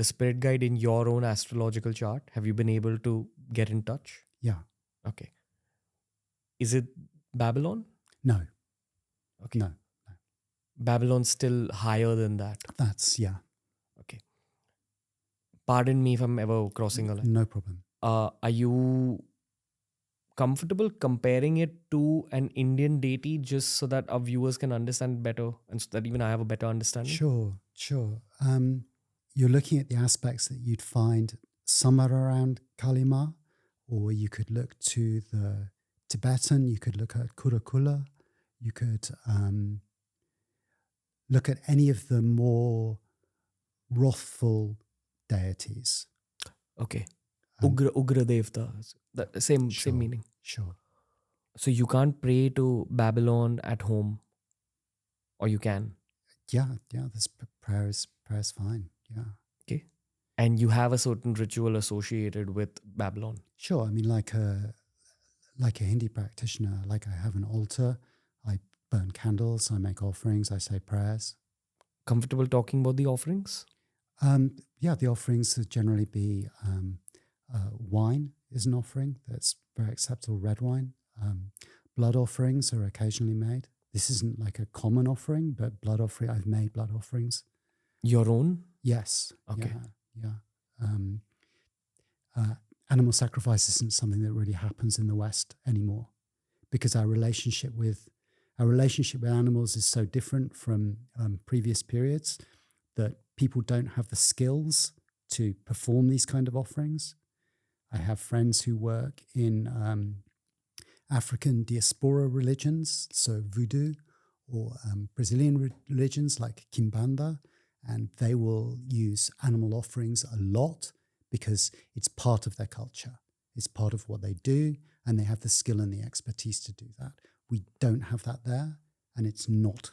the spirit guide in your own astrological chart? Have you been able to get in touch? Yeah. Okay. Is it Babylon? No. Okay. No. Babylon's still higher than that. That's, yeah. Okay. Pardon me if I'm ever crossing a line. No problem. Are you comfortable comparing it to an Indian deity just so that our viewers can understand better and so that even I have a better understanding? Sure. You're looking at the aspects that you'd find somewhere around Kali Ma, or you could look to the Tibetan, you could look at Kurakula, you could look at any of the more wrathful deities. Okay. Ugra Devta. Same meaning. Sure. So you can't pray to Babylon at home, or you can. Yeah. This prayer is fine. Yeah. Okay. And you have a certain ritual associated with Babylon. Sure. I mean, like a Hindi practitioner, like I have an altar, I burn candles, I make offerings, I say prayers. Comfortable talking about the offerings? Yeah, the offerings would generally be wine is an offering that's very acceptable, red wine. Blood offerings are occasionally made. This isn't like a common offering, but I've made blood offerings. Your own? Yes. Okay. Yeah. Animal sacrifice isn't something that really happens in the West anymore because our relationship with animals is so different from previous periods that people don't have the skills to perform these kind of offerings. I have friends who work in African diaspora religions, so voodoo, or Brazilian religions like Kimbanda, and they will use animal offerings a lot because it's part of their culture. It's part of what they do, and they have the skill and the expertise to do that. We don't have that there, and it's not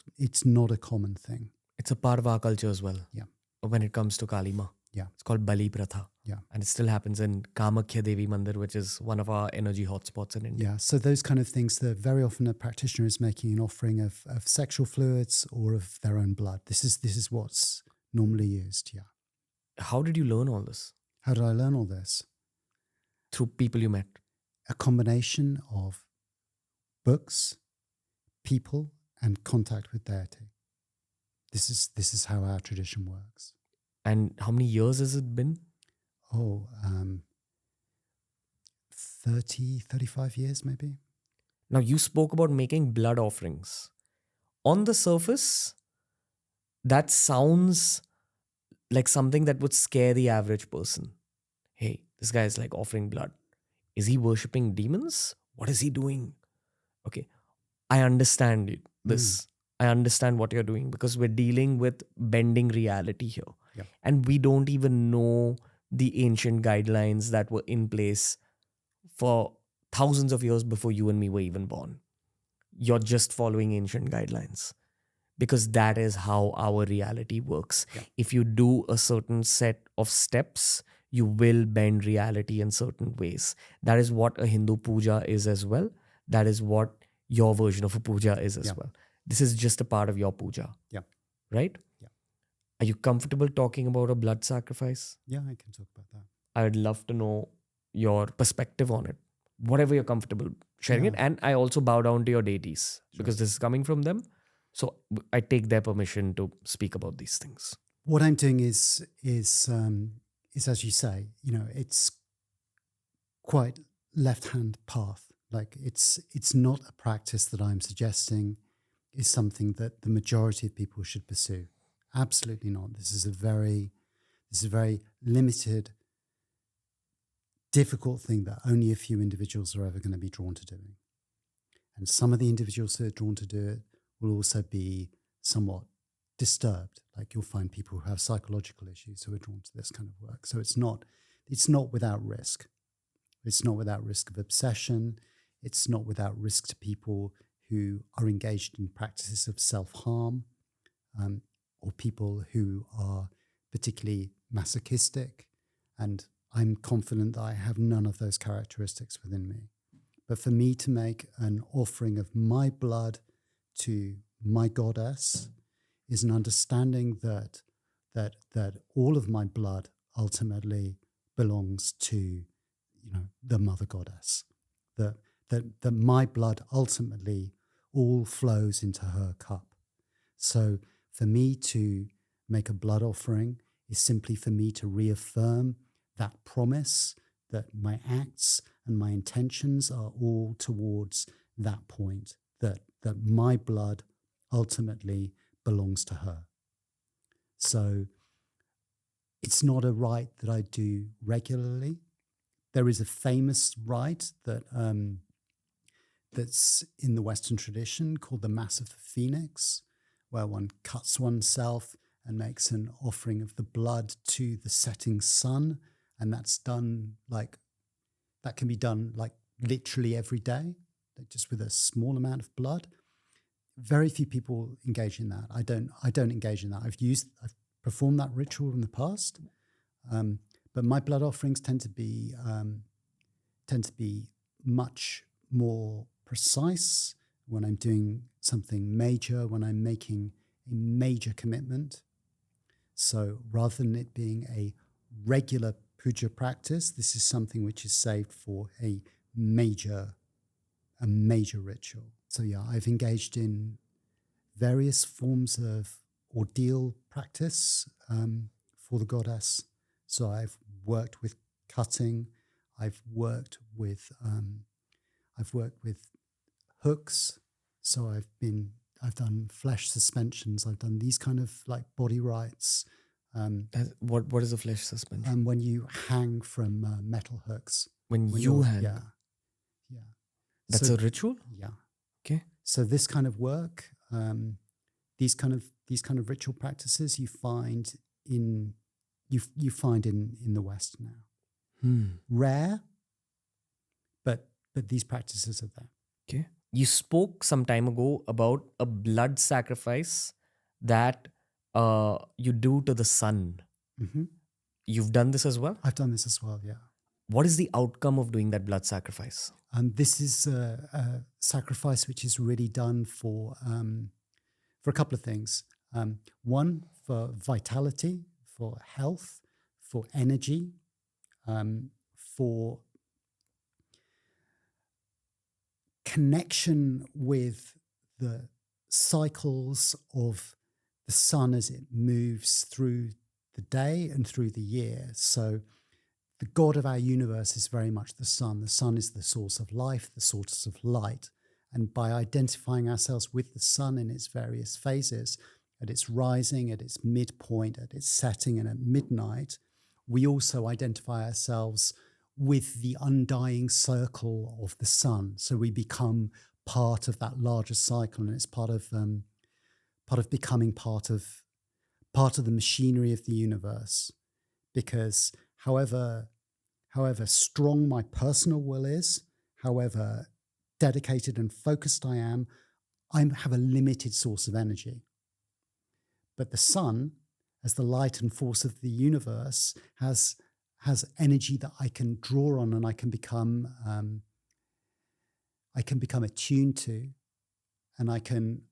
a common thing. It's a part of our culture as well. Yeah. When it comes to Kali Ma. Yeah. It's called Bali Pratha. Yeah. And it still happens in Kamakhya Devi Mandir, which is one of our energy hotspots in India. Yeah. So those kind of things, that very often a practitioner is making an offering of sexual fluids or of their own blood. This is what's normally used. Yeah. How did you learn all this? How did I learn all this? Through people you met. A combination of books, people, and contact with deity. This is how our tradition works. And how many years has it been? 35 years maybe. Now, you spoke about making blood offerings. On the surface, that sounds like something that would scare the average person. Hey, this guy is like offering blood. Is he worshipping demons? What is he doing? Okay, I understand this. I understand what you're doing because we're dealing with bending reality here. Yeah. And we don't even know the ancient guidelines that were in place for thousands of years before you and me were even born. You're just following ancient guidelines because that is how our reality works. Yeah. If you do a certain set of steps, you will bend reality in certain ways. That is what a Hindu puja is as well. That is what your version of a puja is as well. This is just a part of your puja. Yeah. Right? Yeah. Are you comfortable talking about a blood sacrifice? Yeah, I can talk about that. I would love to know your perspective on it. Whatever you're comfortable sharing it. And I also bow down to your deities because this is coming from them. So I take their permission to speak about these things. What I'm doing is as you say, it's quite left-hand path. Like it's not a practice that I'm suggesting is something that the majority of people should pursue. Absolutely not. This is a very limited, difficult thing that only a few individuals are ever going to be drawn to doing. And some of the individuals who are drawn to do it will also be somewhat disturbed. Like you'll find people who have psychological issues who are drawn to this kind of work. So it's not without risk. It's not without risk of obsession. It's not without risk to people who are engaged in practices of self-harm, or people who are particularly masochistic. And I'm confident that I have none of those characteristics within me. But for me to make an offering of my blood to my goddess is an understanding that all of my blood ultimately belongs to, the mother goddess. That my blood ultimately all flows into her cup. So for me to make a blood offering is simply for me to reaffirm that promise that my acts and my intentions are all towards that point, that my blood ultimately belongs to her. So it's not a rite that I do regularly. There is a famous rite that's in the Western tradition called the Mass of the Phoenix, where one cuts oneself and makes an offering of the blood to the setting sun. And that can be done like literally every day, just with a small amount of blood. Very few people engage in that. I don't engage in that. I've performed that ritual in the past, but my blood offerings tend to be much more precise when I'm doing something major, when I'm making a major commitment. So rather than it being a regular puja practice, this is something which is saved for a major ritual. So yeah, I've engaged in various forms of ordeal practice for the goddess. So I've worked with cutting, I've worked with hooks. So I've done flesh suspensions. I've done these kind of like body rites. What is a flesh suspension? When you hang from metal hooks. When you hang? Yeah. That's a ritual? Yeah. Okay. So this kind of work, these kind of ritual practices you find in the West now. Rare, but these practices are there. Okay. You spoke some time ago about a blood sacrifice that you do to the sun. Mm-hmm. You've done this as well? I've done this as well, yeah. What is the outcome of doing that blood sacrifice? This is a sacrifice which is really done for a couple of things. One, for vitality, for health, for energy, for connection with the cycles of the sun as it moves through the day and through the year. So the God of our universe is very much the sun. The sun is the source of life, the source of light. And by identifying ourselves with the sun in its various phases, at its rising, at its midpoint, at its setting, and at midnight, we also identify ourselves with the undying circle of the sun. So we become part of that larger cycle, and it's part of becoming part of the machinery of the universe. Because however strong my personal will is, however dedicated and focused I am, I have a limited source of energy. But the sun, as the light and force of the universe, has energy that I can draw on, and I can become attuned to, and I can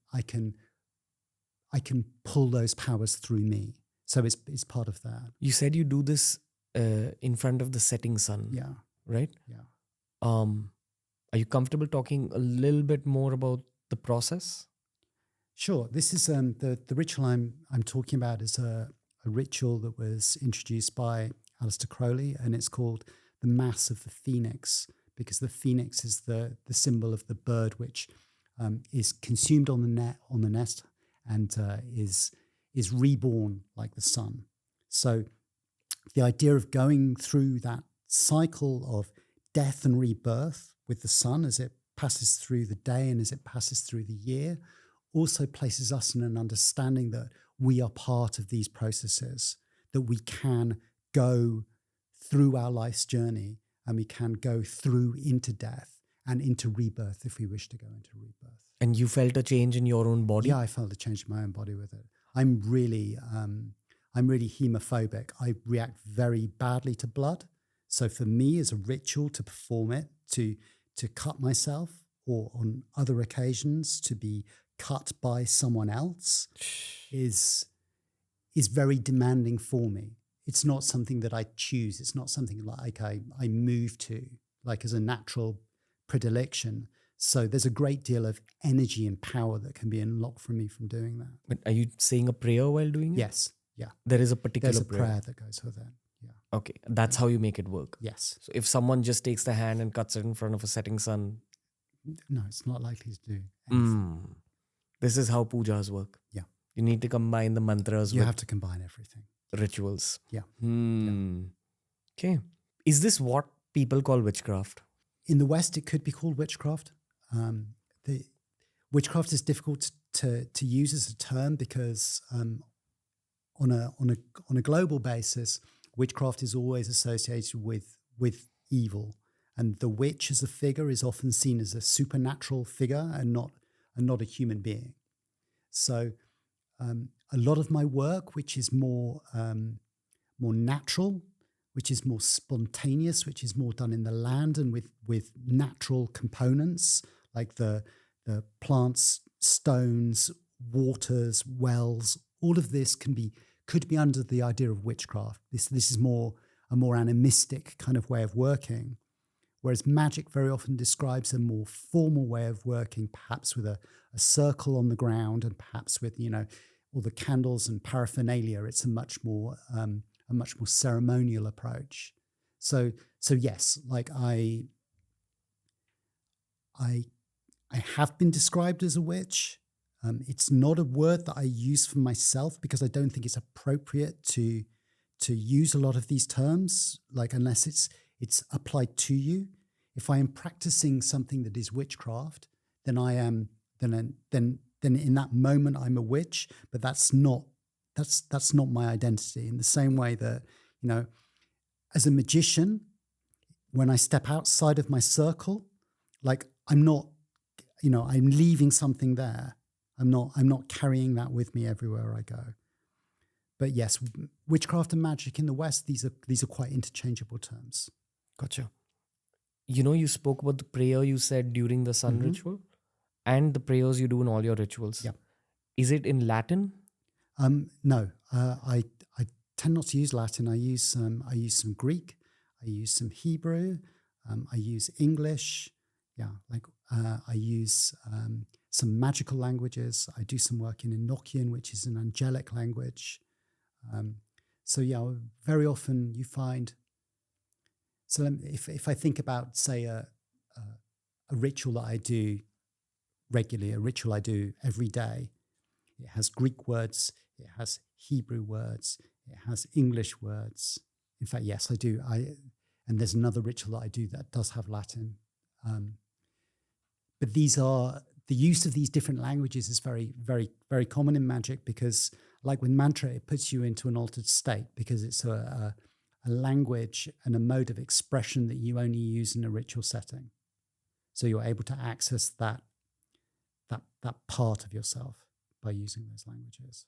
pull those powers through me. So it's part of that. You said you do this in front of the setting sun. Yeah. Right? Yeah. Are you comfortable talking a little bit more about the process? Sure. This is the ritual I'm talking about is a ritual that was introduced by Aleister Crowley, and it's called the Mass of the Phoenix, because the phoenix is the symbol of the bird which is consumed on the nest and is reborn like the sun. So the idea of going through that cycle of death and rebirth with the sun as it passes through the day and as it passes through the year also places us in an understanding that we are part of these processes, that we can go through our life's journey and we can go through into death and into rebirth if we wish to go into rebirth. And you felt a change in your own body? Yeah, I felt a change in my own body with it. I'm really hemophobic. I react very badly to blood. So for me, as a ritual to perform it, to cut myself, or on other occasions to be cut by someone else, is very demanding for me. it's not something that I choose. It's not something like I move to, like as a natural predilection. So there's a great deal of energy and power that can be unlocked from me from doing that. But are you saying a prayer while doing it? Yes. Yeah. There is a particular There's a prayer that goes with it. Yeah. Okay. That's how you make it work. Yes. So if someone just takes the hand and cuts it in front of a setting sun, No, it's not likely to do anything. this is how pujas work. Yeah. You need to combine the mantras You with have to combine everything. rituals. Yeah. Okay. Is this what people call witchcraft? In the West, it could be called witchcraft. The witchcraft is difficult to use as a term because on a global basis, witchcraft is always associated with evil, and the witch as a figure is often seen as a supernatural figure and not a human being. So a lot of my work, which is more natural, which is more spontaneous, which is more done in the land and with natural components like the plants, stones, waters, wells. All of this could be under the idea of witchcraft. This is a more animistic kind of way of working, whereas magic very often describes a more formal way of working, perhaps with a circle on the ground and perhaps with all the candles and paraphernalia. It's a much more ceremonial approach. So yes, like I have been described as a witch. It's not a word that I use for myself because I don't think it's appropriate to use a lot of these terms, like unless it's applied to you. If I am practicing something that is witchcraft, then I am then in that moment I'm a witch, but that's not my identity. In the same way that, as a magician, when I step outside of my circle, like I'm not, I'm leaving something there. I'm not carrying that with me everywhere I go. But yes, witchcraft and magic in the West, these are quite interchangeable terms. Gotcha. You spoke about the prayer you said during the sun ritual and the prayers you do in all your rituals. Yeah. Is it in Latin? No, I tend not to use Latin. I use some Greek. I use some Hebrew. I use English. Yeah, I use some magical languages. I do some work in Enochian, which is an angelic language. So yeah, very often you find. So if I think about, say, a ritual that I do regularly, a ritual I do every day, it has Greek words, it has Hebrew words, it has English words. In fact, yes, I do. And there's another ritual that I do that does have Latin. But the use of these different languages is very, very, very common in magic because, like with mantra, it puts you into an altered state because it's a language and a mode of expression that you only use in a ritual setting. So you're able to access that part of yourself by using those languages.